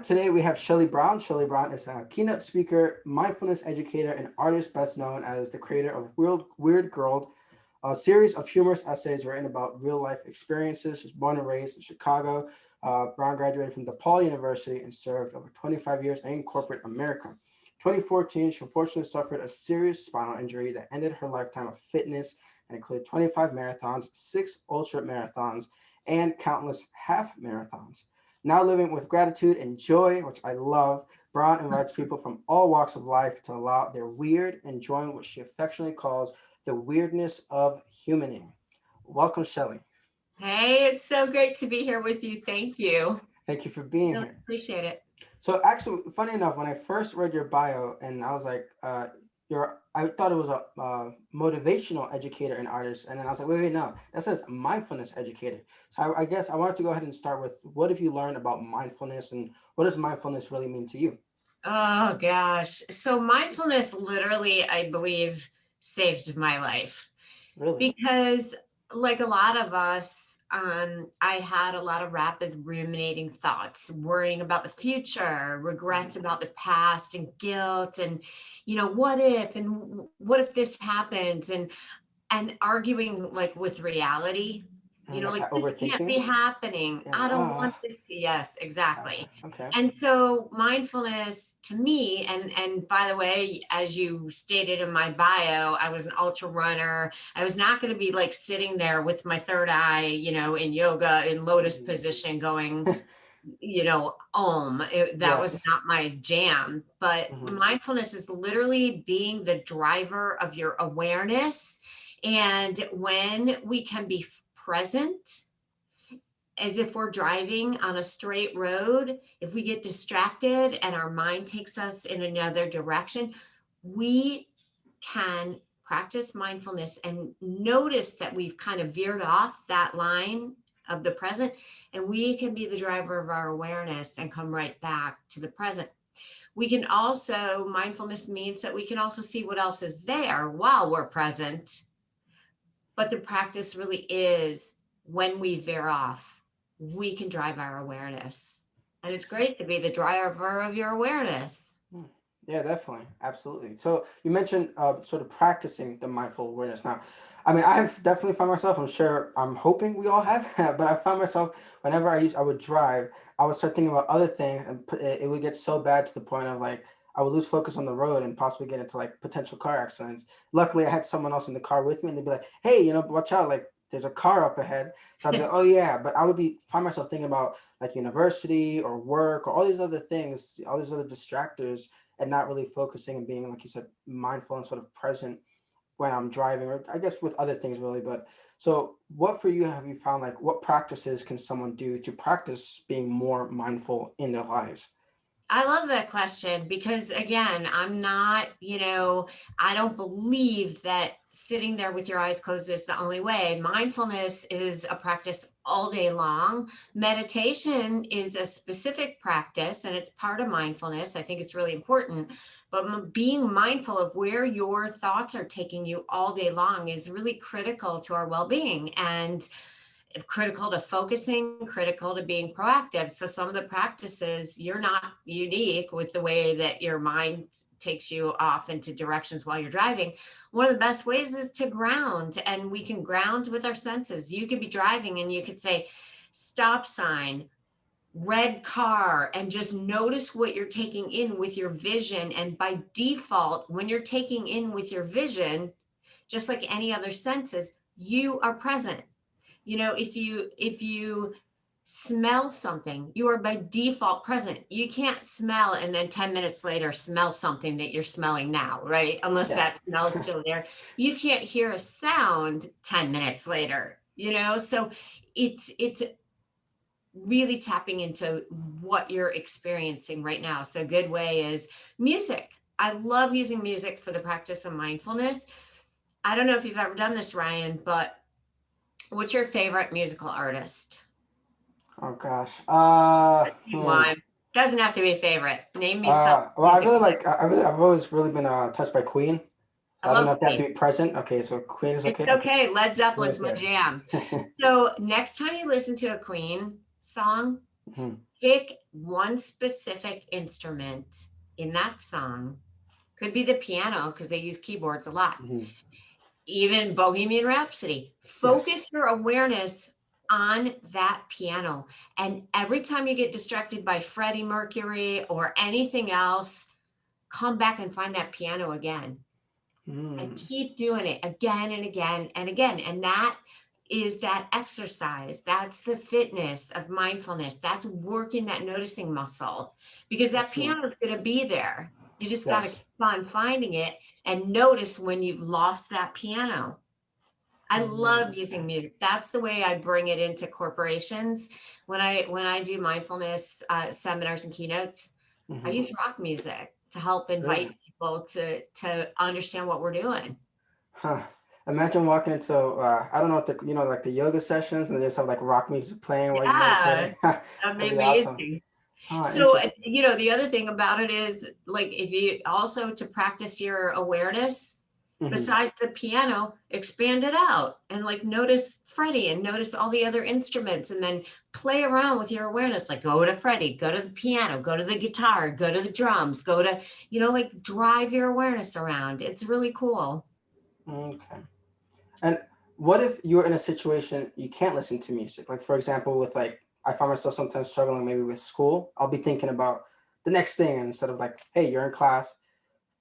Today we have Shelley Brown. Shelley Brown is a keynote speaker, mindfulness educator, and artist best known as the creator of Weird Girl, a series of humorous essays written about real life experiences. She's born and raised in Chicago. Brown graduated from DePaul University and served over 25 years in corporate America. 2014, she unfortunately suffered a serious spinal injury that ended her lifetime of fitness and included 25 marathons, 6 ultra marathons, and countless half marathons. Now living with gratitude and joy, which I love, Brown invites people from all walks of life to allow their weird and join what she affectionately calls the weirdness of humaning. Welcome, Shelley. Hey, it's so great to be here with you. Thank you. Thank you for being Really here. appreciate it. So actually, funny enough, when I first read your bio, and I was like, I thought it was a motivational educator and artist, and then I was like, wait, no, that says mindfulness educator. So I guess I wanted to go ahead and start with what have you learned about mindfulness, and what does mindfulness really mean to you? Oh gosh. So mindfulness literally, I believe, saved my life Really? because like a lot of us, I had a lot of rapid ruminating thoughts, worrying about the future, Mhm. regrets about the past and guilt and, what if and what if this happens and arguing like with reality, And like like that this can't overthinking? be happening. Yeah. I don't want this to, yes, Gotcha. exactly. Okay. And so mindfulness to me, and by the way, as you stated in my bio, I was an ultra runner. I was not going to be like sitting there with my third eye, in yoga in lotus Mhm. position going, that was Yes. not my jam. But Hmm. mindfulness is literally being the driver of your awareness. And when we can be present, as if we're driving on a straight road, if we get distracted and our mind takes us in another direction, we can practice mindfulness and notice that we've kind of veered off that line of the present, and we can be the driver of our awareness and come right back to the present. We can also, mindfulness means that we can also see what else is there while we're present, but the practice really is when we veer off, we can drive our awareness. And it's great to be the driver of your awareness. Hmm. Yeah, definitely. Absolutely. So you mentioned sort of practicing the mindful awareness. Now, I mean, I've definitely found myself, I'm sure, I'm hoping we all have, but I found myself whenever I would drive, I would start thinking about other things and it would get so bad to the point of like, I would lose focus on the road and possibly get into like potential car accidents. Luckily, I had someone else in the car with me and they'd be like, hey, watch out, like there's a car up ahead. So I'd be like, oh yeah, but I would find myself thinking about like university or work or all these other things, all these other distractors and not really focusing and being, like you said, mindful and sort of present when I'm driving, or I guess with other things really. But so, what for you have you found? Like, what practices can someone do to practice being more mindful in their lives? I love that question because, again, I'm not, I don't believe that sitting there with your eyes closed is the only way. Mindfulness is a practice all day long. Meditation is a specific practice and it's part of mindfulness. I think it's really important. But being mindful of where your thoughts are taking you all day long is really critical to our well being. And critical to focusing, critical to being proactive. So some of the practices, you're not unique with the way that your mind takes you off into directions while you're driving. One of the best ways is to ground, and we can ground with our senses. You could be driving and you could say, stop sign, red car, and just notice what you're taking in with your vision. And by default, when you're taking in with your vision, just like any other senses, you are present. If you smell something, you are by default present. You can't smell and then 10 minutes later smell something that you're smelling now, right? Unless Yeah. that smell is still there. You can't hear a sound 10 minutes later, so it's really tapping into what you're experiencing right now. So a good way is music. I love using music for the practice of mindfulness. I don't know if you've ever done this, Ryan, but what's your favorite musical artist? Oh gosh. One. Doesn't have to be a favorite. Name me some Well, I music. really like. I've always really been touched by Queen. I I don't love know if they have to Queen. be present. Okay, so Queen is It's okay. Okay, okay. Led Queen Zeppelin's is my good. jam. So next time you listen to a Queen song, Mhm. pick one specific instrument in that song. Could be the piano because they use keyboards a lot. Mhm. Even Bohemian Rhapsody. Yes. Focus your awareness on that piano. And every time you get distracted by Freddie Mercury or anything else, come back and find that piano again and Mm. keep doing it again and again and again. And that is that exercise. That's the fitness of mindfulness. That's working that noticing muscle because I that see. piano is going to be there. You just got to Yes. keep on finding it and notice when you've lost that piano. I love using Okay. music. That's the way I bring it into corporations. When I do mindfulness seminars and keynotes, I Hmm. use rock music to help invite Really? people to understand what we're doing. Huh. Imagine walking into I don't know what the like the yoga sessions and they just have like rock music playing while you're Yeah, meditating. that'd be That'd be awesome. amazing. Huh, So, interesting. the other thing about it is like if you also to practice your awareness, Hmm. besides the piano, expand it out and like notice Freddie and notice all the other instruments and then play around with your awareness. Like go to Freddie, go to the piano, go to the guitar, go to the drums, go to, like drive your awareness around. It's really cool. Okay. And what if you're in a situation you can't listen to music? Like for example, with like I find myself sometimes struggling maybe with school. I'll be thinking about the next thing instead of like, hey, you're in class,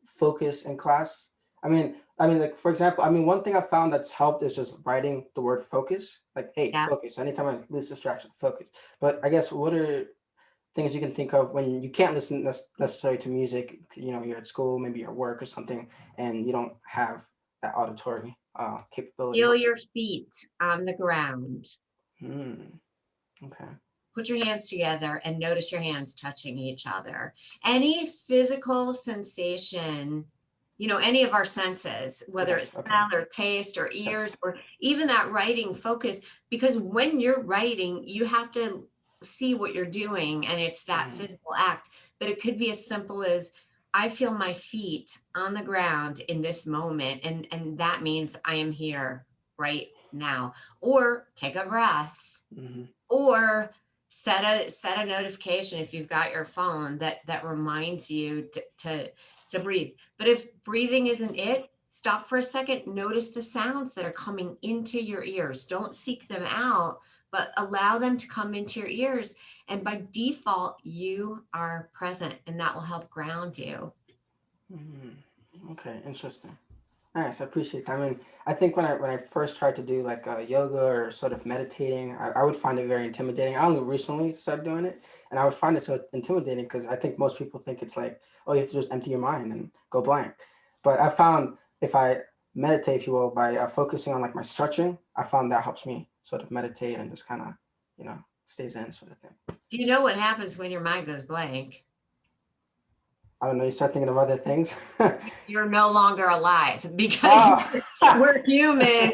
focus in class. I mean, like for example, one thing I found that's helped is just writing the word focus. Like, hey, Yeah. focus. Anytime I lose distraction, focus. But I guess what are things you can think of when you can't listen necessarily to music? You're at school, maybe you're at work or something, and you don't have that auditory capability. Feel your feet on the ground. Hmm. Okay. Put your hands together and notice your hands touching each other. Any physical sensation, any of our senses, whether Yes. it's Okay. smell or taste or Yes. ears or even that writing focus, because when you're writing, you have to see what you're doing and it's that Mhm. physical act. But it could be as simple as I feel my feet on the ground in this moment. And that means I am here right now. Or take a breath Mhm. or set a notification if you've got your phone that reminds you to breathe. But if breathing isn't it, stop for a second, notice the sounds that are coming into your ears. Don't seek them out, but allow them to come into your ears, and by default you are present, and that will help ground you. Mhm. Okay. Interesting. Nice, I appreciate that. I think when I first tried to do like yoga or sort of meditating, I would find it very intimidating. I only recently started doing it, and I would find it so intimidating because I think most people think it's like, oh, you have to just empty your mind and go blank. But I found if I meditate, if you will, by focusing on like my stretching, I found that helps me sort of meditate and just kind of, stays in sort of thing. Do you know what happens when your mind goes blank? I don't know, you start thinking of other things. You're no longer alive because Oh, we're human.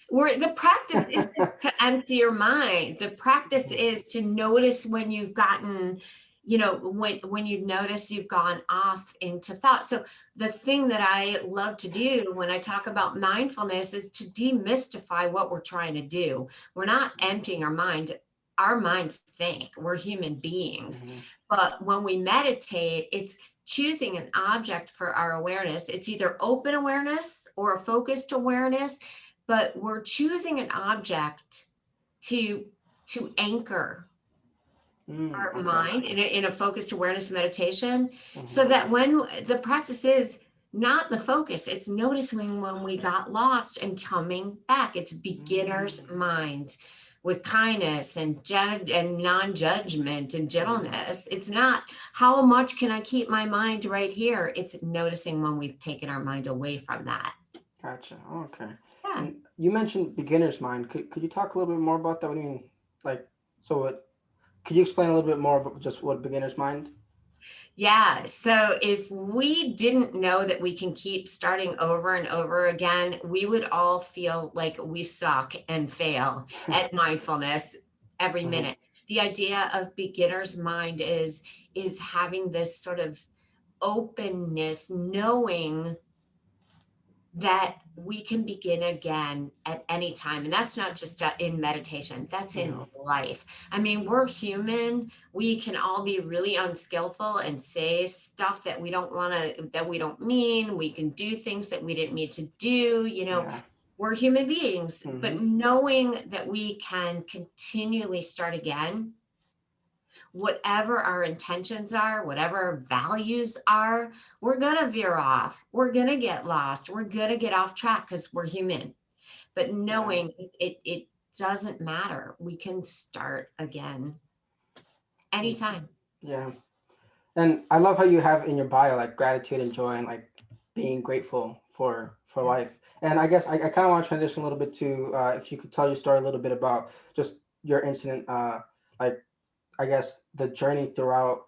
The practice isn't to empty your mind. The practice is to notice when you've gotten, when you notice you've gone off into thought. So the thing that I love to do when I talk about mindfulness is to demystify what we're trying to do. We're not emptying our mind. Our minds think. We're human beings. Mhm. But when we meditate, it's choosing an object for our awareness. It's either open awareness or a focused awareness, but we're choosing an object to anchor our Okay. mind in a focused awareness meditation, so Mhm. that when the practice is not the focus, it's noticing when we got lost and coming back. It's beginner's Mm. mind with kindness and non-judgment and Mhm. gentleness. It's not how much can I keep my mind right here. It's noticing when we've taken our mind away from that. Gotcha. Okay. Yeah. And you mentioned beginner's mind. Could you talk a little bit more about that? What do you mean? Like, so what? Could you explain a little bit more about just what beginner's mind? Yeah. So if we didn't know that we can keep starting over and over again, we would all feel like we suck and fail at mindfulness every Hmm. minute. The idea of beginner's mind is having this sort of openness, knowing that we can begin again at any time. And that's not just in meditation, that's in Hmm. life. I mean, we're human. We can all be really unskillful and say stuff that we don't want to, that we don't mean. We can do things that we didn't mean to do. Yeah. We're human beings, Hmm. but knowing that we can continually start again, whatever our intentions are, whatever our values are, we're going to veer off. We're going to get lost. We're going to get off track because we're human. But Yeah. knowing it doesn't matter. We can start again Mm. anytime. Yeah. And I love how you have in your bio like gratitude and joy and like being grateful for Yeah. life. And I guess I kind of want to transition a little bit to if you could tell your story a little bit about just your incident, like I guess the journey throughout.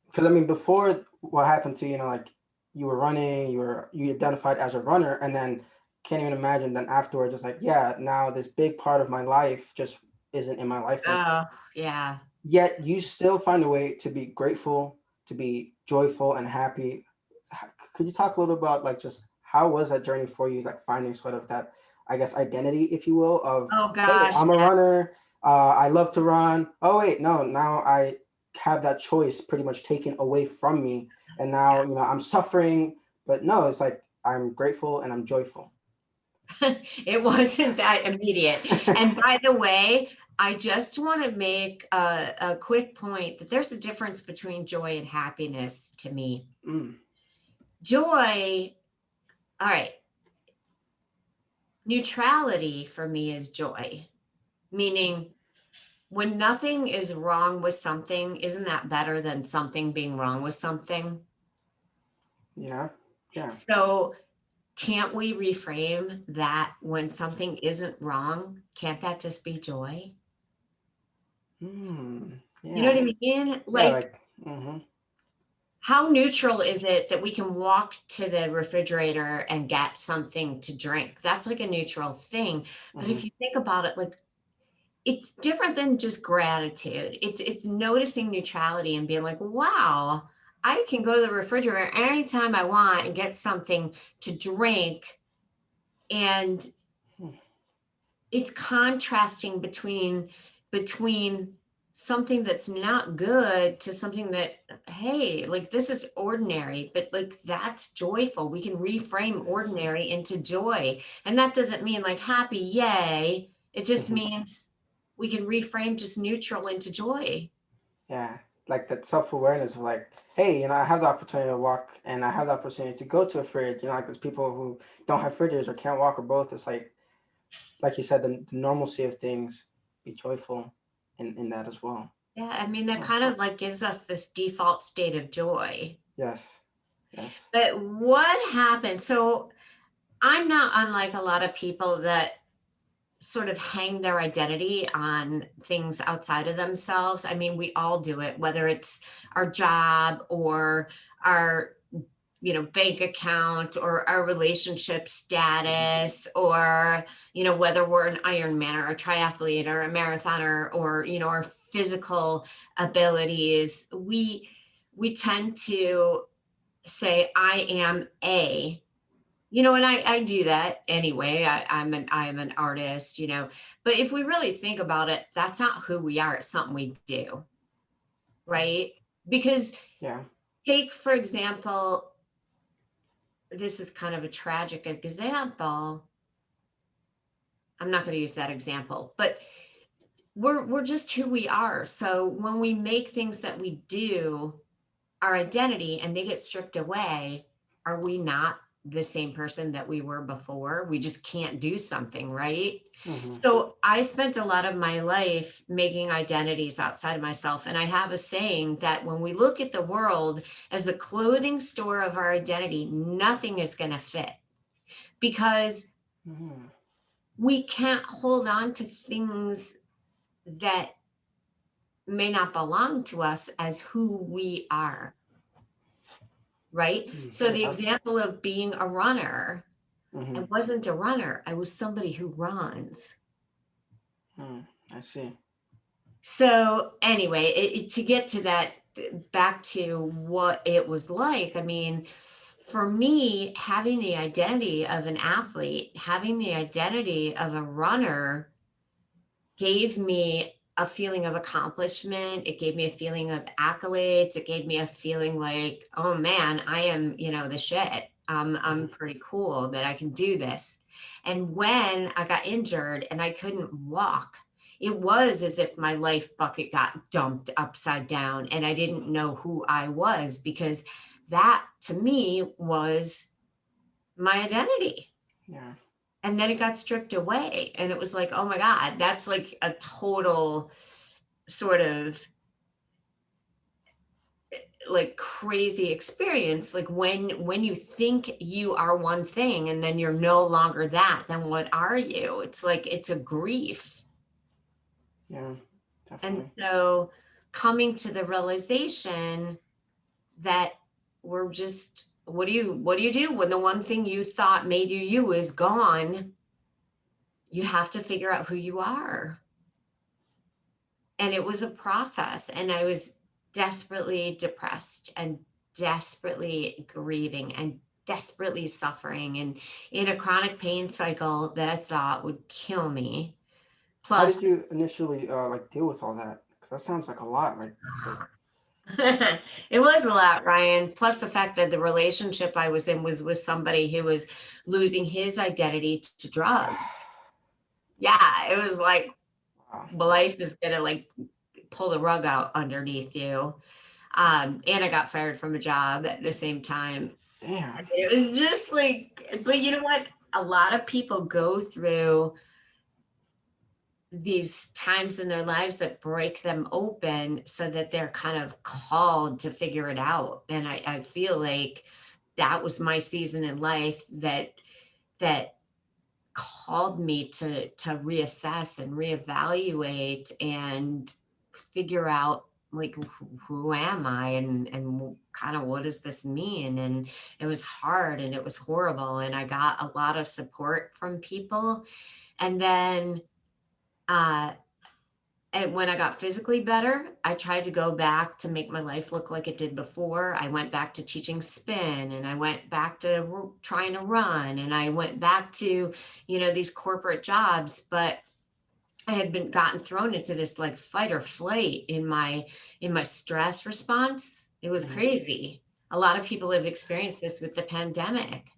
Because I mean, before what happened to you, like you were running, you identified as a runner, and then can't even imagine then afterward, just like yeah, now this big part of my life just isn't in my life anymore. Oh, yeah. Yet you still find a way to be grateful, to be joyful and happy. Could you talk a little about like just how was that journey for you, like finding sort of that, I guess, identity, if you will, of Oh hey, gosh. I'm a Yeah. runner. I love to run. Oh wait, no, now I have that choice pretty much taken away from me, and now I'm suffering. But no, it's like I'm grateful and I'm joyful. It wasn't that immediate. And by the way, I just want to make a quick point that there's a difference between joy and happiness to me. Mm, Joy, all right, neutrality for me is joy, meaning when nothing is wrong with something, isn't that better than something being wrong with something? yeah, yeah. So, can't we reframe that when something isn't wrong? Can't that just be joy? You know Yeah, what I mean? yeah. Like, Like, mm-hmm, how neutral is it that we can walk to the refrigerator and get something to drink? That's like a neutral thing. But mm-hmm, if you think about it, like it's different than just gratitude. It's noticing neutrality and being like, wow, I can go to the refrigerator anytime I want and get something to drink. And it's contrasting between something that's not good to something that, hey, like this is ordinary, but like that's joyful. We can reframe it is. ordinary into joy, and that doesn't mean like happy, yay. It just Mm-hmm. means we can reframe just neutral into joy. Yeah, like that self-awareness of like, hey, I have the opportunity to walk and I have the opportunity to go to a fridge. Like there's people who don't have fridges or can't walk or both. It's like you said, the normalcy of things, be joyful in that as well. Yeah, I mean that Oh, kind of like gives us this default state of joy. yes, yes. But what happened? So I'm not unlike a lot of people that sort of hang their identity on things outside of themselves. I mean, we all do it, whether it's our job or our bank account or our relationship Hmm. status or whether we're an Ironman or a triathlete or a marathoner or our physical abilities. We tend to say I am and I do that anyway. I'm an artist, but if we really think about it, that's not who we are. It's something we do, right? Because Yeah. take, for example, this is kind of a tragic example. I'm not going to use that example, but we're just who we are. So when we make things that we do our identity and they get stripped away, are we not the same person that we were before? We just can't do something, right? Hmm. So I spent a lot of my life making identities outside of myself. And I have a saying that when we look at the world as a clothing store of our identity, nothing is going to fit because Hmm. we can't hold on to things that may not belong to us as who we are. Right? So the Yeah. example of being a runner, I Hmm. wasn't a runner. I was somebody who runs. I see. So anyway, to get to that, back to what it was like. I mean, for me, having the identity of an athlete, having the identity of a runner gave me a feeling of accomplishment. It gave me a feeling of accolades. It gave me a feeling like, oh man, I am, the shit. I'm Mhm. pretty cool that I can do this. And when I got injured and I couldn't walk, it was as if my life bucket got dumped upside down and I didn't know who I was, because that to me was my identity. Yeah. And then it got stripped away. And it was like, oh my God, that's like a total sort of like crazy experience. Like when you think you are one thing and then you're no longer that, then what are you? It's like it's a grief. Yeah. And Definitely. so coming to the realization that we're just, what do you do when the one thing you thought made you you is gone? You have to figure out who you are. And it was a process, and I was desperately depressed and desperately grieving and desperately suffering and in a chronic pain cycle that I thought would kill me. How Plus, did you initially like deal with all that? Because that sounds like a lot. Like so. it was a lot, Ryan. Plus the fact that the relationship I was in was with somebody who was losing his identity to drugs. Yeah, it was like Wow. life is gonna like pull the rug out underneath you. And I got fired from a job at the same time. Damn. It was just like, but you know what? A lot of people go through these times in their lives that break them open so that they're kind of called to figure it out. And I feel like that was my season in life that called me to reassess and reevaluate and figure out like who am I and kind of what does this mean. And it was hard and it was horrible, and I got a lot of support from people. And then uh and when I got physically better, I tried to go back to make my life look like it did before. I went back to teaching spin, and I went back to trying to run, and I went back to, these corporate jobs. But I had been gotten thrown into this like fight or flight in my stress response. It was Hmm. crazy. A lot of people have experienced this with the pandemic,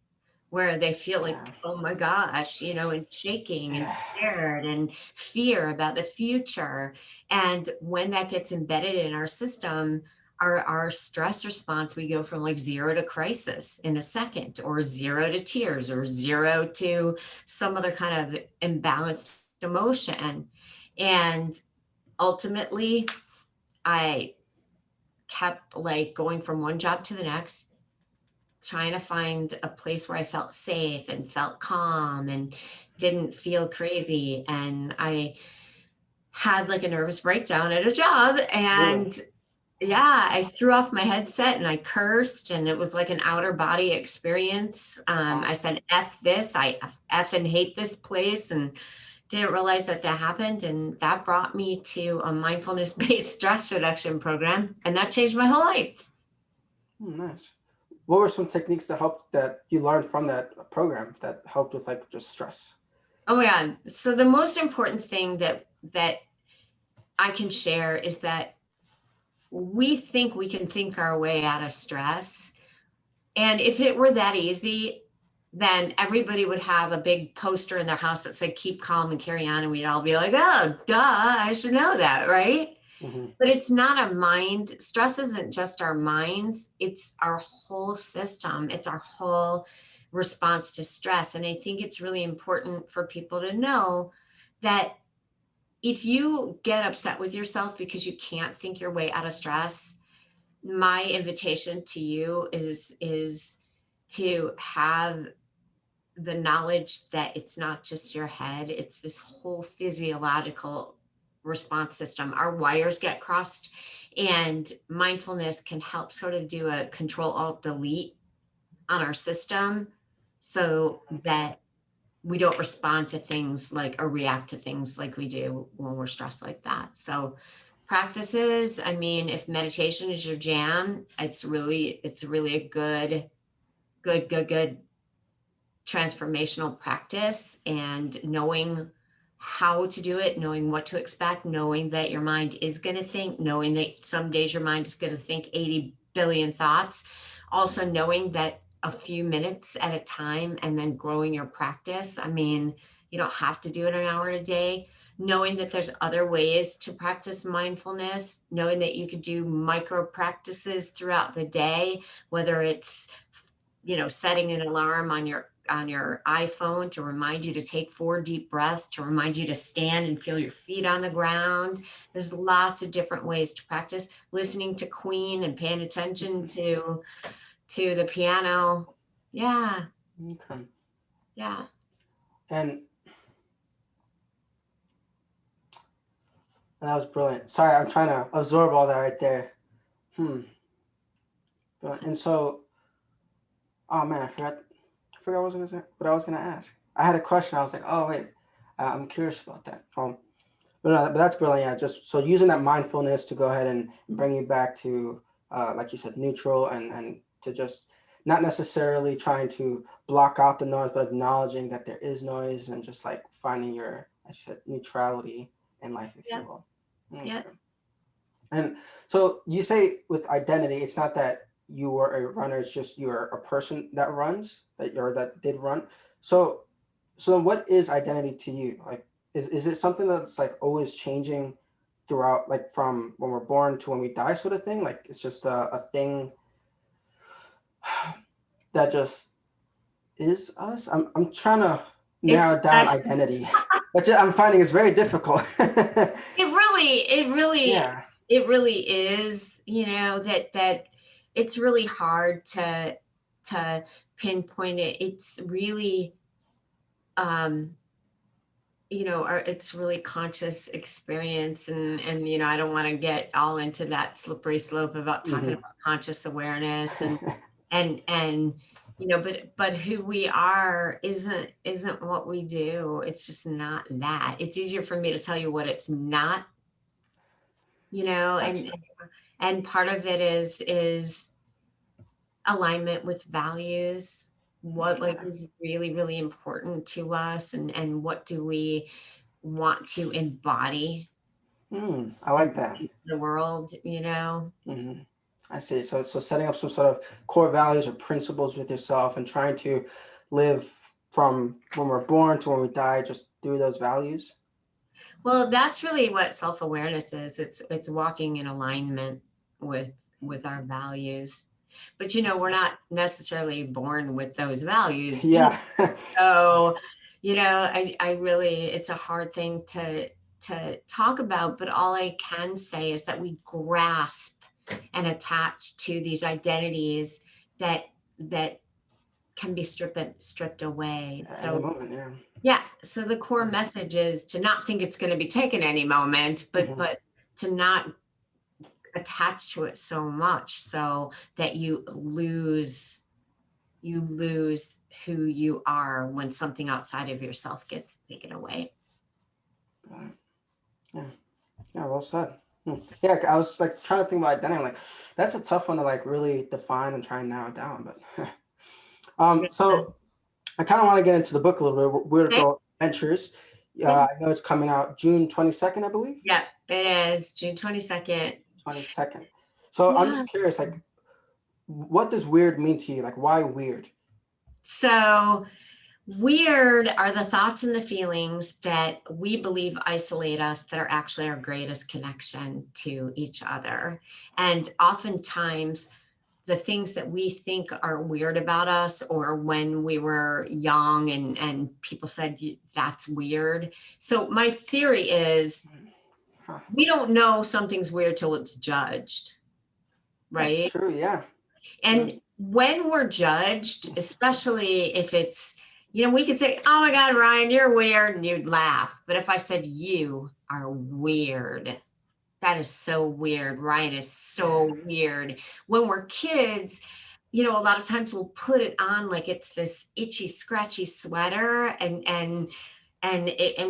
where they feel Yeah. like, oh my gosh, and shaking and Yeah. scared and fear about the future. And when that gets embedded in our system, our stress response, we go from like zero to crisis in a second, or zero to tears, or zero to some other kind of imbalanced emotion. And ultimately, I kept like going from one job to the next, trying to find a place where I felt safe and felt calm and didn't feel crazy. And I had like a nervous breakdown at a job. Really? And yeah, I threw off my headset and I cursed, and it was like an outer body experience. I Wow. said, F this, I F and hate this place. And didn't realize that that happened. And that brought me to a mindfulness based stress reduction program. And that changed my whole life. Nice. What were some techniques that you learned from that program that helped with like just stress? Oh my God. So the most important thing that I can share is that we think we can think our way out of stress. And if it were that easy, then everybody would have a big poster in their house that said keep calm and carry on, and we'd all be like, oh, duh, I should know that, right? Hmm. But it's not a mind. Stress isn't just our minds, it's our whole system. It's our whole response to stress. And I think it's really important for people to know that if you get upset with yourself because you can't think your way out of stress, my invitation to you is to have the knowledge that it's not just your head, it's this whole physiological response system. Our wires get crossed, and mindfulness can help sort of do a control alt delete on our system so that we don't respond to things like or react to things like we do when we're stressed like that. So practices, I mean, if meditation is your jam, it's really a good good transformational practice, and knowing how to do it, knowing what to expect, knowing that your mind is going to think, knowing that some days your mind is going to think 80 billion thoughts. Also knowing that a few minutes at a time, and then growing your practice. I mean, you don't have to do it an hour a day. Knowing that there's other ways to practice mindfulness, knowing that you could do micro practices throughout the day, whether it's, setting an alarm on your iPhone to remind you to take 4 deep breaths, to remind you to stand and feel your feet on the ground. There's lots of different ways to practice. Listening to Queen and paying attention to the piano. Yeah. Okay. Yeah. And that was brilliant. Sorry, I'm trying to absorb all that right there. And so, oh man, I forgot what I was gonna say, what I was gonna ask. I had a question. I was like, oh wait, I'm curious about that. But no, but that's brilliant. Yeah, just so using that mindfulness to go ahead and bring you back to, like you said, neutral, and to just not necessarily trying to block out the noise, but acknowledging that there is noise, and just like finding your, as you said, neutrality in life, if you Yeah. will. Yeah. Okay. And so you say with identity, it's not that you were a runner; it's just you're a person that runs, that did run. So, so then what is identity to you? Like, is it something that's like always changing throughout, like from when we're born to when we die, sort of thing? Like it's just a thing that just is us. I'm trying to It's narrow down such, identity, but I'm finding it's very difficult. Yeah. it really is, that it's really hard to pinpoint it. It's really, um, it's really conscious experience, and I don't want to get all into that slippery slope about talking Hmm. about conscious awareness, and but who we are isn't what we do. It's just not that. It's easier for me to tell you what it's not, Gotcha. and part of it is alignment with values. What, like, Okay. is really really important to us, and what do we want to embody I in like that. the world, Hmm. I see. So setting up some sort of core values or principles with yourself, and trying to live from when we're born to when we die, just through those values. Well, that's really what self-awareness is. It's walking in alignment with our values. But I we're see. not necessarily born with those values either. Yeah. So, I really, it's a hard thing to talk about, but all I can say is that we grasp and attach to these identities that can be stripped away. At any So moment, yeah. yeah, so the core message is to not think it's going to be taken any moment, but Hmm. to not attach to it so much so that you lose who you are when something outside of yourself gets taken away. Yeah. Yeah. Well said. Yeah, I was like trying to think about identity. Like, that's a tough one to like really define and try and narrow down. But Yeah. so I kind of want to get into the book a little bit. Weird Okay. Girl Adventures. Okay. I know it's coming out June 22nd, I believe. Yeah, it is June 22nd. 22nd. So I'm Yeah. just curious, like, what does weird mean to you? Like, why weird? So weird are the thoughts and the feelings that we believe isolate us, that are actually our greatest connection to each other. And oftentimes, the things that we think are weird about us, or when we were young and people said that's weird. So my theory is, Huh. we don't know something's weird till it's judged, That's right? true. Yeah. And when we're judged, especially if it's, we could say, oh my God, Ryan, you're weird, and you'd laugh. But if I said, you are weird, that is so weird. Ryan is Yeah. so weird. When we're kids, a lot of times we'll put it on like it's this itchy, scratchy sweater, and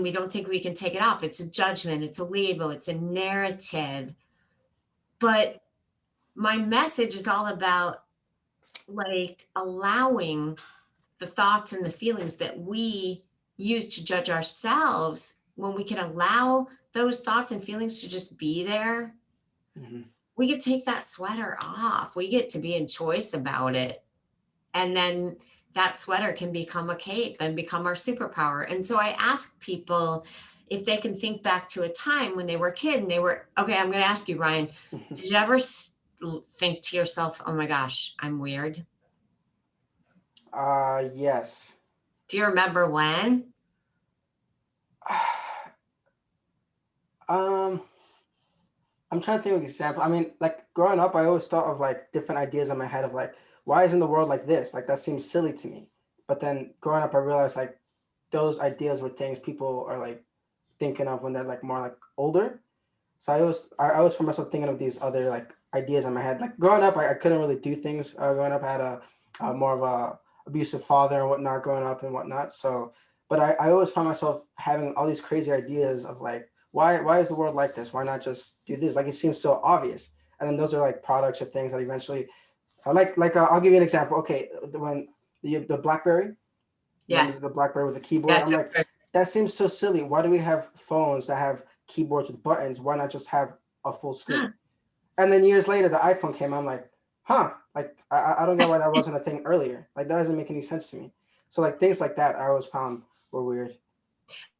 we don't think we can take it off. It's a judgment, it's a label, it's a narrative. But my message is all about like allowing the thoughts and the feelings that we use to judge ourselves, when we can allow those thoughts and feelings to just be there, Hmm. we get to take that sweater off. We get to be in choice about it. And then that sweater can become a cape and become our superpower. And so I ask people if they can think back to a time when they were a kid and they were, okay, I'm going to ask you, Ryan, did you ever think to yourself, oh my gosh, I'm weird? Yes. Do you remember when? um, I'm trying to think of an example. I mean, like growing up, I always thought of like different ideas in my head of like, why isn't the world like this? Like that seems silly to me. But then growing up, I realized like those ideas were things people are like thinking of when they're like more like older. So I always find myself thinking of these other like ideas in my head. Like growing up, I couldn't really do things. Growing up, I had a more of a abusive father and whatnot growing up and whatnot. So, but I always found myself having all these crazy ideas of like, why is the world like this? Why not just do this? Like it seems so obvious. And then those are like products or things that eventually, I'll give you an example. Okay, when the BlackBerry, Yeah. remember the BlackBerry with the keyboard? That's I'm like, a, that seems so silly. Why do we have phones that have keyboards with buttons? Why not just have a full screen? And then years later, the iPhone came. I'm like, huh? Like I don't get why that wasn't a thing earlier. Like that doesn't make any sense to me. So like things like that, I always found were weird.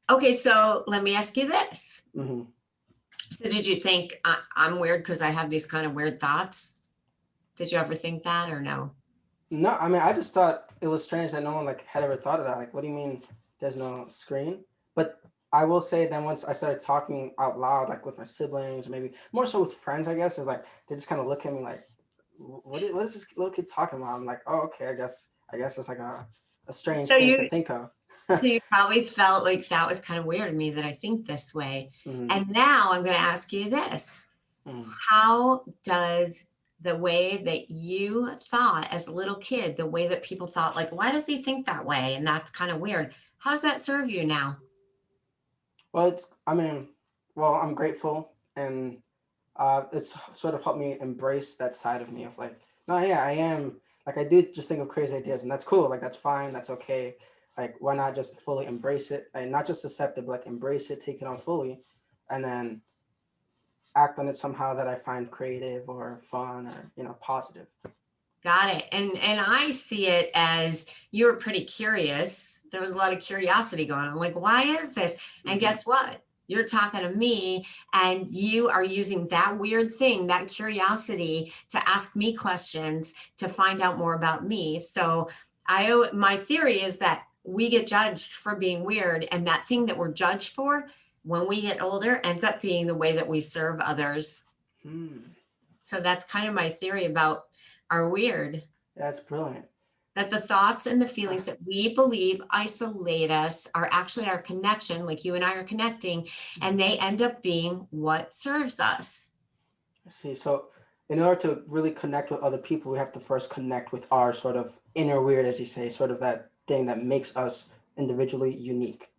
okay, so let me ask you this. Hmm. So did you think I'm weird because I have these kind of weird thoughts? Did you ever think that or no? No, I mean I just thought it was strange that no one like had ever thought of that. Like, what do you mean there's no screen? But I will say then once I started talking out loud, like with my siblings, maybe more so with friends, I guess, is like they just kind of look at me like, what is this little kid talking about? I'm like, oh, okay, I guess it's like a strange So thing to you think of. so you probably felt like that was kind of weird to me that I think this way. Hmm. And now I'm going to ask you this. Hmm. How does the way that you thought as a little kid, the way that people thought, like, why does he think that way? And that's kind of weird. How does that serve you now? Well, I mean, well, I'm grateful, and it's sort of helped me embrace that side of me of like, no, yeah, I am, like, I do just think of crazy ideas, and that's cool, like, that's fine, that's okay. Like, why not just fully embrace it, and not just accept it, but like, embrace it, take it on fully, and then act on it somehow that I find creative or fun or, positive. Got it. And I see it as you were pretty curious. There was a lot of curiosity going on. Like, why is this? And Hmm. guess what? You're talking to me and you are using that weird thing, that curiosity to ask me questions to find out more about me. So my theory is that we get judged for being weird, and that thing that we're judged for when we get older ends up being the way that we serve others. Hmm. So that's kind of my theory about our weird, That's brilliant. that the thoughts and the feelings that we believe isolate us are actually our connection, like you and I are connecting, and Mhm. they end up being what serves us. I see. So, in order to really connect with other people, we have to first connect with our sort of inner weird, as you say, sort of that thing that makes us individually unique.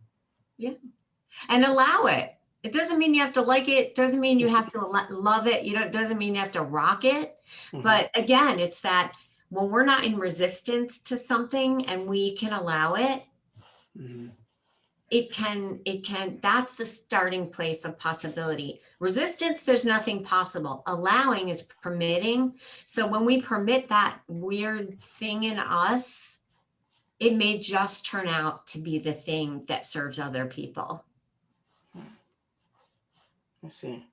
Yeah. And allow it. It doesn't mean you have to like it. Doesn't mean you have to love it. You don't, doesn't mean you have to rock it. Hmm. But again, it's that when we're not in resistance to something and we can allow it, Hmm. that's the starting place of possibility. Resistance, there's nothing possible. Allowing is permitting. So when we permit that weird thing in us, it may just turn out to be the thing that serves other people. I see.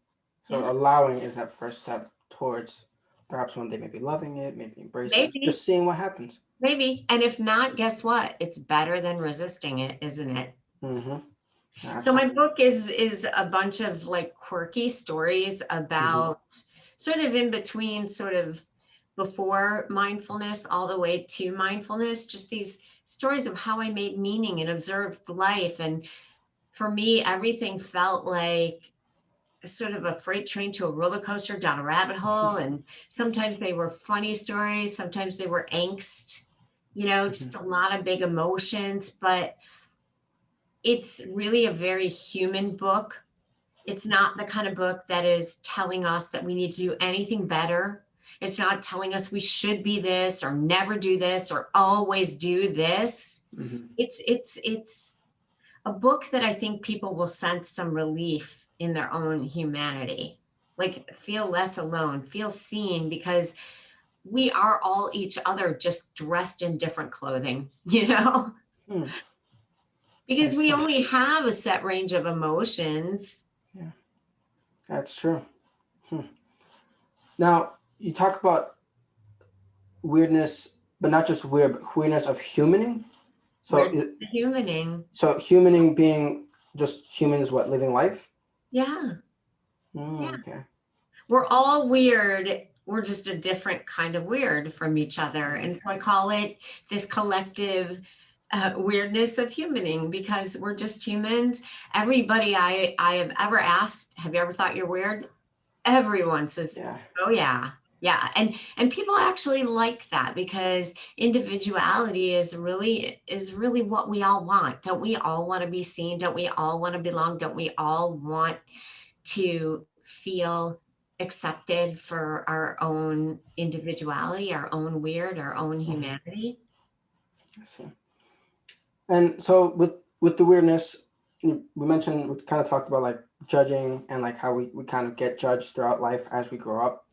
So, Yeah, allowing is that first step towards perhaps one day maybe loving it, maybe embracing it, maybe, just seeing what happens. maybe. And if not, guess what? It's better than resisting it, isn't it? Hmm. So my Absolutely. book is a bunch of like quirky stories Hmm. about sort of in between, sort of before mindfulness all the way to mindfulness, just these stories of how I made meaning and observed life. And for me, everything felt like sort of a freight train to a roller coaster down a rabbit hole. And sometimes they were funny stories, sometimes they were angst, just a lot of big emotions, but it's really a very human book. It's not the kind of book that is telling us that we need to do anything better. It's not telling us we should be this or never do this or always do this. Mhm. It's a book that I think people will sense some relief in their own humanity, like feel less alone, feel seen, because we are all each other, just dressed in different clothing, Hmm. I because we see. only have a set range of emotions. Yeah, that's true. Hmm. Now, you talk about weirdness, but not just weird, but weirdness of humaning. So, We're humaning. so humaning being just humans, what, living life? Yeah. Yeah. Okay. We're all weird. We're just a different kind of weird from each other. And so I call it this collective weirdness of humaning, because we're just humans. Everybody I have ever asked, have you ever thought you're weird? Everyone says, Yeah. oh yeah. Yeah. And people actually like that, because individuality is really what we all want. Don't we all want to be seen? Don't we all want to belong? Don't we all want to feel accepted for our own individuality, our own weird, our own Mhm. humanity? I see. And so with the weirdness, we mentioned, we kind of talked about like judging and like how we kind of get judged throughout life as we grow up.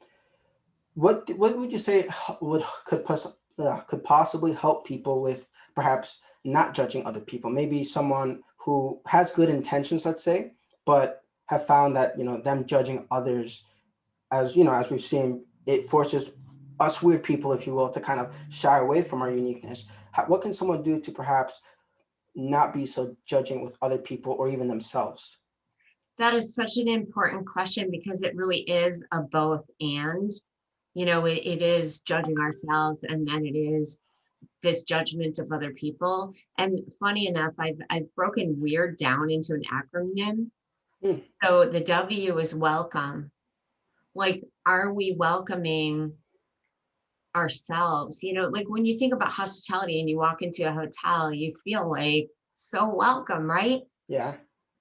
What would you say would could possibly help people with perhaps not judging other people? Maybe someone who has good intentions, let's say, but have found that them judging others, as we've seen, it forces us weird people, if you will, to kind of shy away from our uniqueness. What can someone do to perhaps not be so judging with other people or even themselves? That is such an important question, because it really is a both and. It is judging ourselves, and then it is this judgment of other people. And funny enough, I've broken weird down into an acronym. Hmm, So the W is welcome. Like, are we welcoming ourselves? Like when you think about hospitality and you walk into a hotel, you feel like so welcome, right? yeah.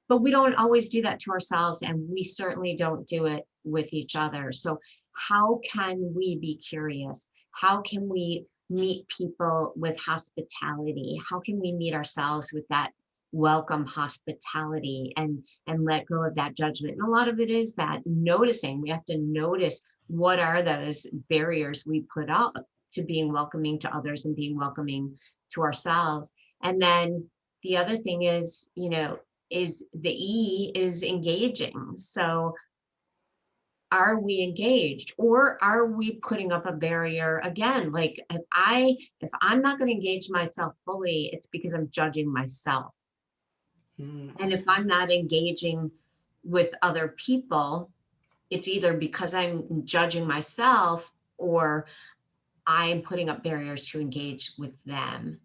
But we don't always do that to ourselves, and we certainly don't do it with each other. So how can we be curious? How can we meet people with hospitality? How can we meet ourselves with that welcome hospitality, and let go of that judgment? And a lot of it is that noticing. We have to notice, what are those barriers we put up to being welcoming to others and being welcoming to ourselves. And then the other thing is the E is engaging. So are we engaged, or are we putting up a barrier again? Like, if I'm not going to engage myself fully, it's because I'm judging myself. I And if see. I'm not engaging with other people, it's either because I'm judging myself, or I'm putting up barriers to engage with them.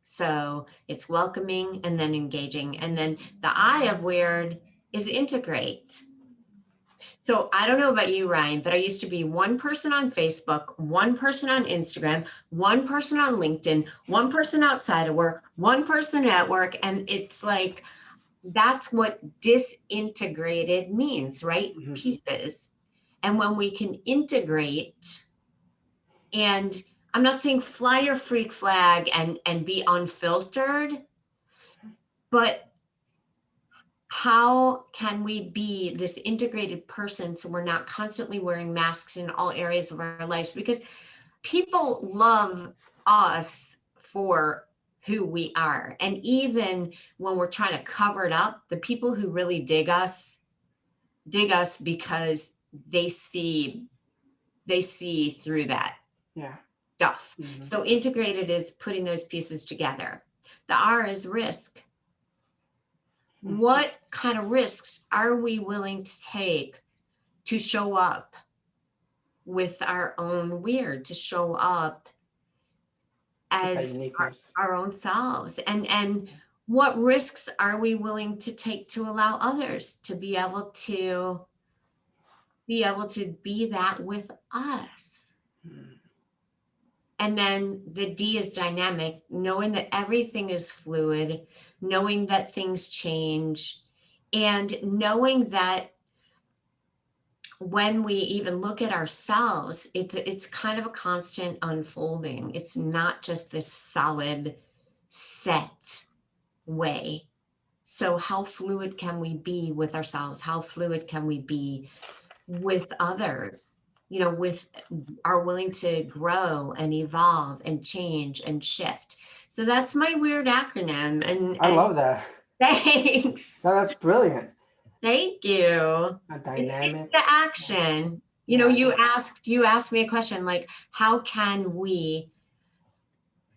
So it's welcoming and then engaging. And then the I of weird is integrate. So I don't know about you, Ryan, but I used to be one person on Facebook, one person on Instagram, one person on LinkedIn, one person outside of work, one person at work. And it's like, that's what disintegrated means, right? Mhm. Pieces. And when we can integrate, and I'm not saying fly your freak flag and be unfiltered, but how can we be this integrated person, so we're not constantly wearing masks in all areas of our lives? Because people love us for who we are. And even when we're trying to cover it up, the people who really dig us because they see through that Yeah. stuff. Mhm. So integrated is putting those pieces together. The R is risk. Hmm. What kind of risks are we willing to take to show up with our own weird, to show up With that as uniqueness. our own selves? And what risks are we willing to take to allow others to be that with us? Hmm. And then the D is dynamic, knowing that everything is fluid, knowing that things change, and knowing that when we even look at ourselves, it's kind of a constant unfolding. It's not just this solid set way. So how fluid can we be with ourselves? How fluid can we be with others? You know, with are willing to grow and evolve and change and shift. So that's my weird acronym. I And love that. thanks. No, that's brilliant. Thank you. A It's dynamic. the action. You know, Yeah. you asked me a question like, how can we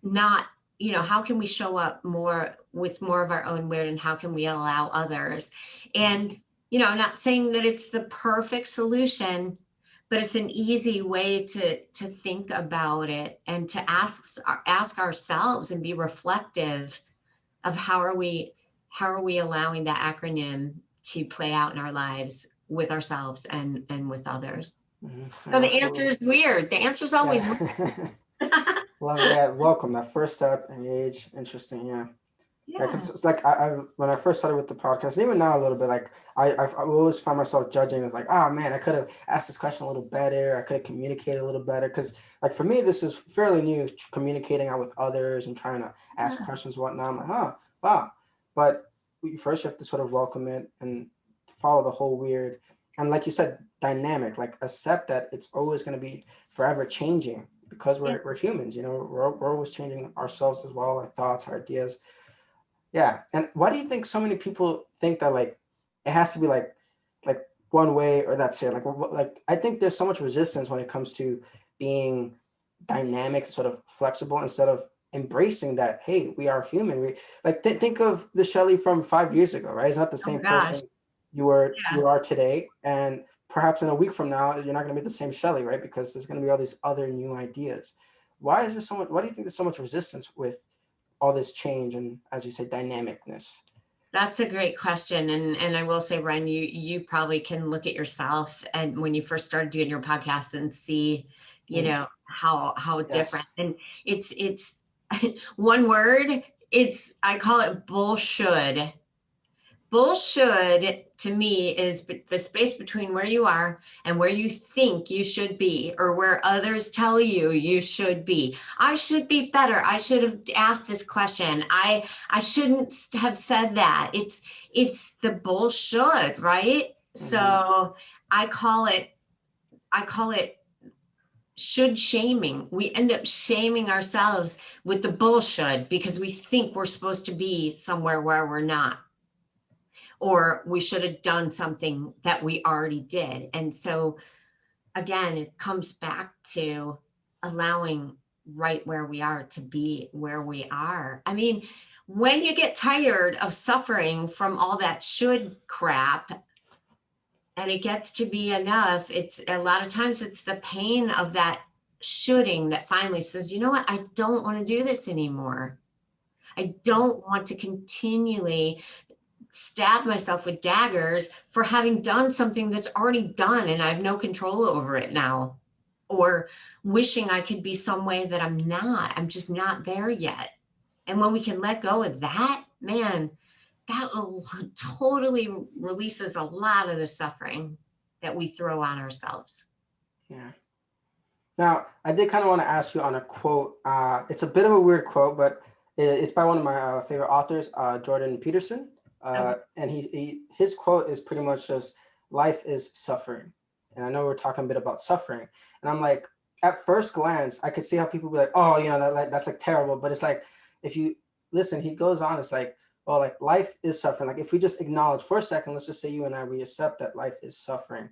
not, how can we show up more with more of our own weird and how can we allow others? And, not saying that it's the perfect solution, but it's an easy way to think about it and to ask ourselves and be reflective of how are we allowing that acronym to play out in our lives with ourselves and with others. So the answer Absolutely. is weird. The answer is always weird. Yeah. Love that. Welcome. That first step, engage. Interesting. Yeah. Yeah, Yeah. because it's like I when I first started with the podcast, and even now a little bit, like I always find myself judging as like, oh man, I could have asked this question a little better. I could have communicated a little better. Because like for me, this is fairly new, communicating out with others and trying to ask Yeah. questions and whatnot. I'm like, huh, wow. But first you have to sort of welcome it and follow the whole weird. And like you said, dynamic, like accept that it's always going to be forever changing because Yeah. we're humans, we're always changing ourselves as well, our thoughts, our ideas. Yeah. And why do you think so many people think that like it has to be like one way or that's it? Like I think there's so much resistance when it comes to being dynamic, sort of flexible instead of embracing that, hey, we are human. We like think of the Shelley from 5 years ago, right? It's not the Oh same gosh. person you Yeah. are today. And perhaps in a week from now, you're not gonna be the same Shelley, right? Because there's gonna be all these other new ideas. Why do you think there's so much resistance with all this change and, as you say, dynamicness? That's a great question. And I will say, Ren, you probably can look at yourself and when you first started doing your podcast and see, Mhm. how Yes. different. And it's one word, I call it bullshould. Bullshould to me is the space between where you are and where you think you should be, or where others tell you should be. I should be better. I should have asked this question. I shouldn't have said that. It's the bullshould, right? Hmm. So I call it should shaming. We end up shaming ourselves with the bullshould because we think we're supposed to be somewhere where we're not, or we should have done something that we already did. And so, again, it comes back to allowing right where we are to be where we are. I mean, when you get tired of suffering from all that should crap and it gets to be enough, it's a lot of times it's the pain of that shoulding that finally says, you know what, I don't want to do this anymore. I don't want to continually stab myself with daggers for having done something that's already done and I have no control over it now. Or wishing I could be some way that I'm not. I'm just not there yet. And when we can let go of that, man, that totally releases a lot of the suffering that we throw on ourselves. Yeah. Now, I did kind of want to ask you on a quote. It's a bit of a weird quote, but it's by one of my favorite authors, Jordan Peterson. Okay. And his quote is pretty much just, "Life is suffering." And I know we're talking a bit about suffering, and I'm like, at first glance, I could see how people be like, "Oh, that's like terrible." But it's like, if you listen, he goes on. It's like, "Oh, like life is suffering." Like if we just acknowledge for a second, let's just say you and I, we accept that life is suffering,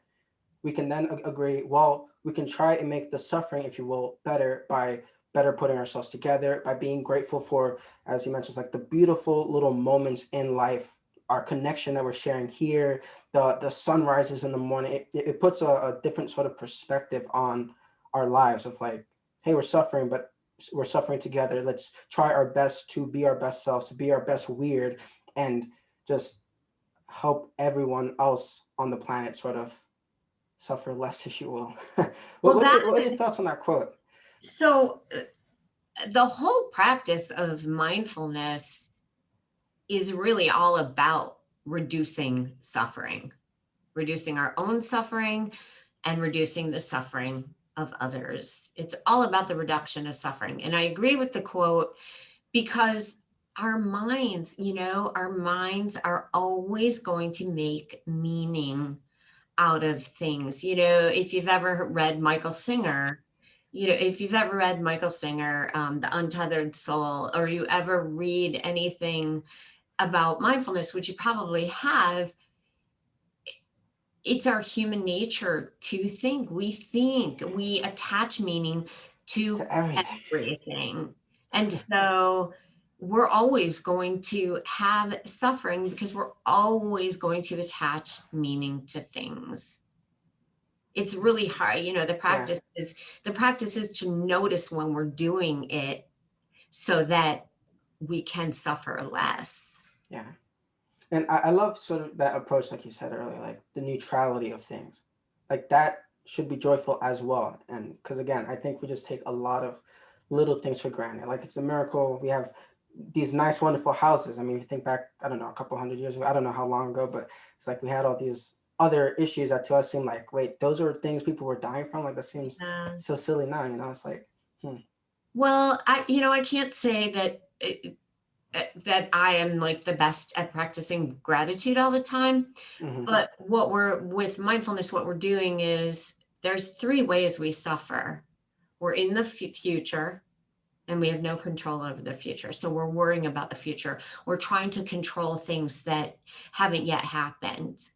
we can then agree, well, we can try and make the suffering, if you will, better by better putting ourselves together, by being grateful for, as you mentioned, like the beautiful little moments in life, our connection that we're sharing here, the sunrises in the morning. It puts a different sort of perspective on our lives of like, hey, we're suffering, but we're suffering together. Let's try our best to be our best selves, to be our best weird, and just help everyone else on the planet sort of suffer less, if you will. what, Well, what, are, what are your thoughts on that quote? so the whole practice of mindfulness is really all about reducing suffering, reducing our own suffering, and reducing the suffering of others. It's all about the reduction of suffering. And I agree with the quote, because our minds, our minds are always going to make meaning out of things. If you've ever read Michael Singer, The Untethered Soul, or you ever read anything about mindfulness, which you probably have, it's our human nature to think. We attach meaning to To everything. everything. And so we're always going to have suffering because we're always going to attach meaning to things. It's really hard. The Yeah, practice is to notice when we're doing it so that we can suffer less. yeah. And I love sort of that approach, like you said earlier, like the neutrality of things. Like that should be joyful as well. And because again, I think we just take a lot of little things for granted. Like it's a miracle we have these nice, wonderful houses. I mean, if you think back, I don't know, a couple hundred years ago, I don't know how long ago, but it's like we had all these other issues that to us seem like, wait, those are things people were dying from. Like that seems Uh, so silly now, It's like, well, I can't say that I am like the best at practicing gratitude all the time. mm-hmm, But with mindfulness, what we're doing is there's three ways we suffer. We're in the future and we have no control over the future. So we're worrying about the future. We're trying to control things that haven't yet happened.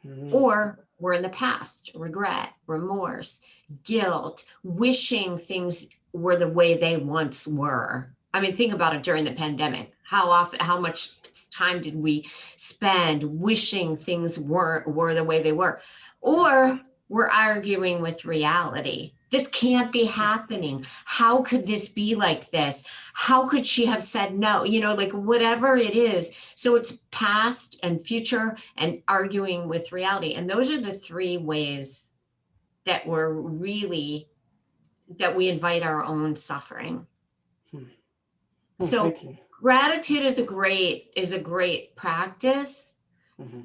mm-hmm, Or we're in the past, regret, remorse, guilt, wishing things were the way they once were. I mean, think about it during the pandemic. How much time did we spend wishing things were the way they were? Or we're arguing with reality. This can't be happening. How could this be like this? How could she have said no? Like whatever it is. So it's past and future and arguing with reality. And those are the three ways that we invite our own suffering. So thank you. gratitude is a great practice, Mm-hmm,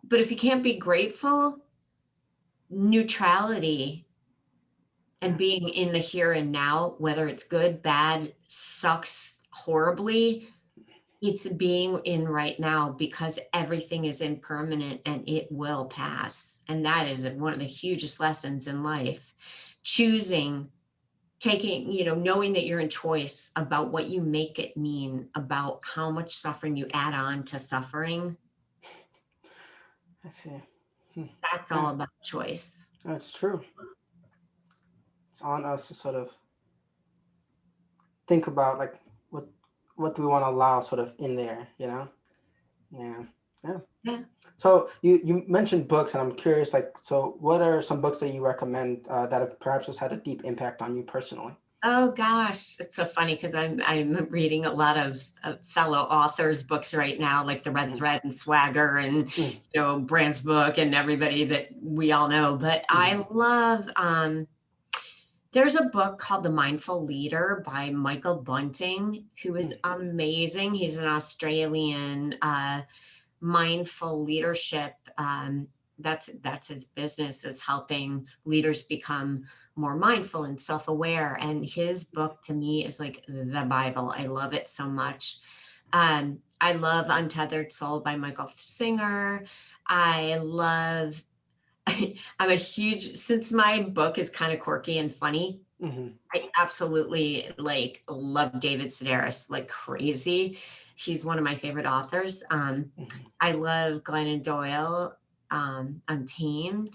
but if you can't be grateful, neutrality and yeah, being in the here and now, whether it's good, bad, sucks horribly, it's being in right now because everything is impermanent and it will pass. And that is one of the hugest lessons in life. Knowing that you're in choice about what you make it mean, about how much suffering you add on to suffering. I see. Hmm. That's all Yeah, about choice. that's true. It's on us to sort of think about like what what do we want to allow sort of in there. Yeah, yeah. Yeah. So you mentioned books, and I'm curious, like, so what are some books that you recommend that have perhaps just had a deep impact on you personally? Oh gosh, it's so funny because I'm reading a lot of fellow authors' books right now, like the Red Mm-hmm, Thread and Swagger, and Brand's book, and everybody that we all know. But mm-hmm, I love. There's a book called The Mindful Leader by Michael Bunting, who is amazing. He's an Australian mindful leadership. That's his business, is helping leaders become more mindful and self-aware. And his book to me is like the Bible. I love it so much. I love Untethered Soul by Michael Singer. I love since my book is kind of quirky and funny, mm-hmm, I absolutely love David Sedaris like crazy. He's one of my favorite authors. mm-hmm. I love Glennon Doyle, Untamed,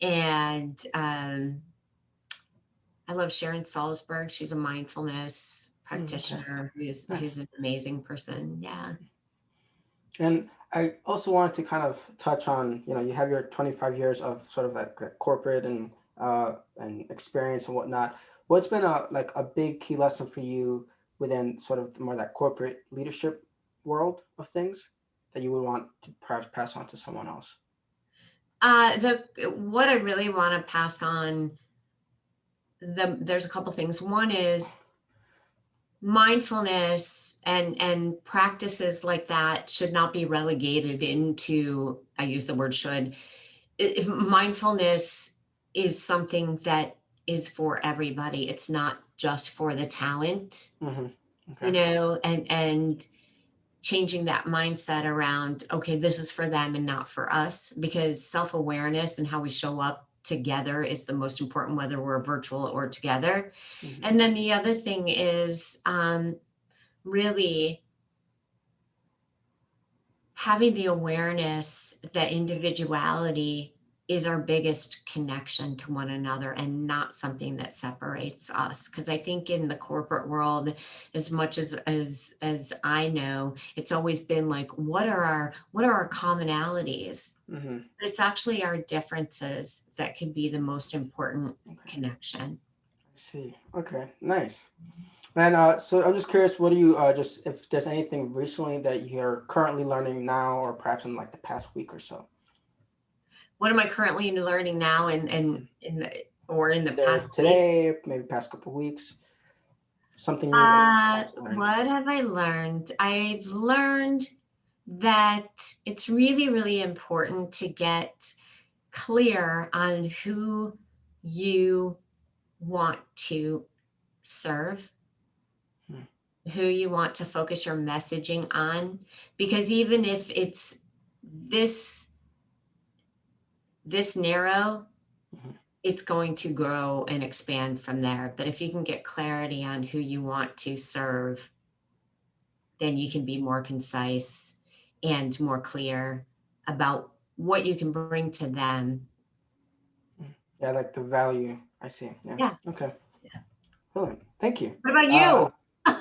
and I love Sharon Salzberg. She's a mindfulness Okay, practitioner nice. who's an amazing person. Yeah. And I also wanted to kind of touch on, you have your 25 years of sort of like the corporate and experience and whatnot. What's been a big key lesson for you within sort of more that corporate leadership world of things that you would want to perhaps pass on to someone else? What I really want to pass on, there's a couple things. One is mindfulness and practices like that should not be relegated into, I use the word should. Mindfulness is something that is for everybody. It's not just for the talent, Hmm. you Okay. know, and changing that mindset around, okay, this is for them and not for us, because self-awareness and how we show up together is the most important, whether we're virtual or together. Hmm. And then the other thing is really having the awareness that individuality is our biggest connection to one another and not something that separates us, because I think in the corporate world, as much as I know, it's always been like, what are our commonalities? Hmm. But it's actually our differences that can be the most important Okay. connection. I see. Okay. Nice. And so I'm just curious, what do you just if there's anything recently that you're currently learning now, or perhaps in like the past week or so? What am I currently learning now and Mhm. or in the Either past week? today, maybe past couple weeks, something new that you perhaps learned. What have I learned? I've learned that it's really, really important to get clear on who you want to serve, Hmm. who you want to focus your messaging on, because even if it's this this narrow, Hmm. it's going to grow and expand from there. But if you can get clarity on who you want to serve, then you can be more concise and more clear about what you can bring to them. Yeah, like the value. I see. Yeah. Yeah. Okay. Brilliant. Thank you. What about Uh, you?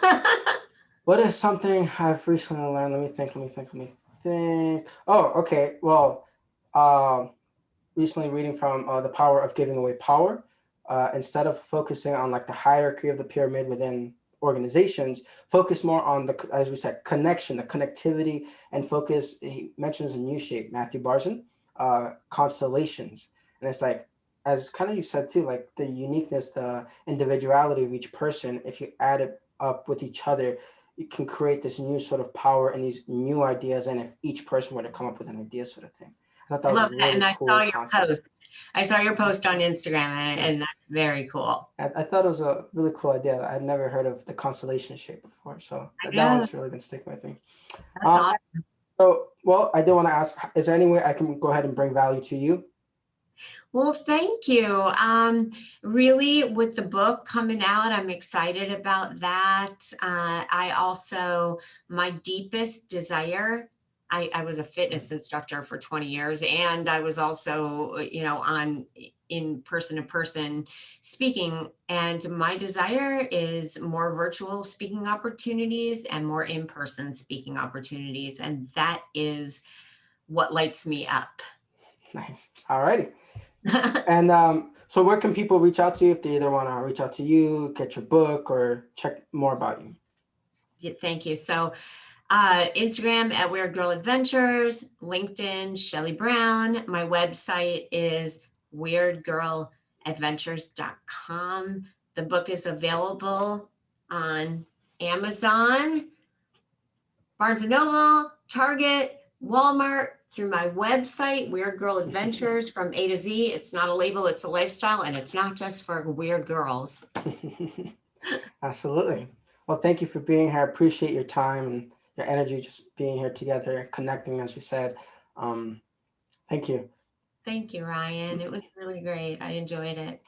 what is something I've recently learned? Let me think. Let me think. Let me think. Oh, okay. Well, um, recently reading from The Power of Giving Away Power. Instead of focusing on like the hierarchy of the pyramid within organizations, focus more on the, as we said, connection, the connectivity, and focus. He mentions a new shape, Matthew Barzin, constellations, and it's like, as kind of you said too, like the uniqueness, the individuality of each person. If you add it up with each other, you can create this new sort of power and these new ideas. And if each person were to come up with an idea, sort of thing. I thought that I was a love that. really And I saw cool your concept. post. I saw your post on Instagram, Yeah, and that's very cool. I thought it was a really cool idea. I had never heard of the constellation shape before, so I that know. one's really been sticking with me. That's Um, awesome. so, well, I do want to ask: is there any way I can go ahead and bring value to you? Well, thank you. Really, with the book coming out, I'm excited about that. I also, my deepest desire, I was a fitness instructor for 20 years, and I was also, on in person to person speaking. And my desire is more virtual speaking opportunities and more in person speaking opportunities. And that is what lights me up. Nice. All righty. And so, where can people reach out to you if they either want to reach out to you, get your book, or check more about you? Yeah, thank you. So, Instagram at Weird Girl Adventures, LinkedIn, Shelley Brown. My website is weirdgirladventures.com. The book is available on Amazon, Barnes and Noble, Target, Walmart, through my website, Weird Girl Adventures from A to Z. It's not a label, it's a lifestyle, and it's not just for weird girls. Absolutely. Well, thank you for being here. I appreciate your time and your energy, just being here together, connecting, as we said. Um, thank you. Thank you, Ryan. It was really great. I enjoyed it.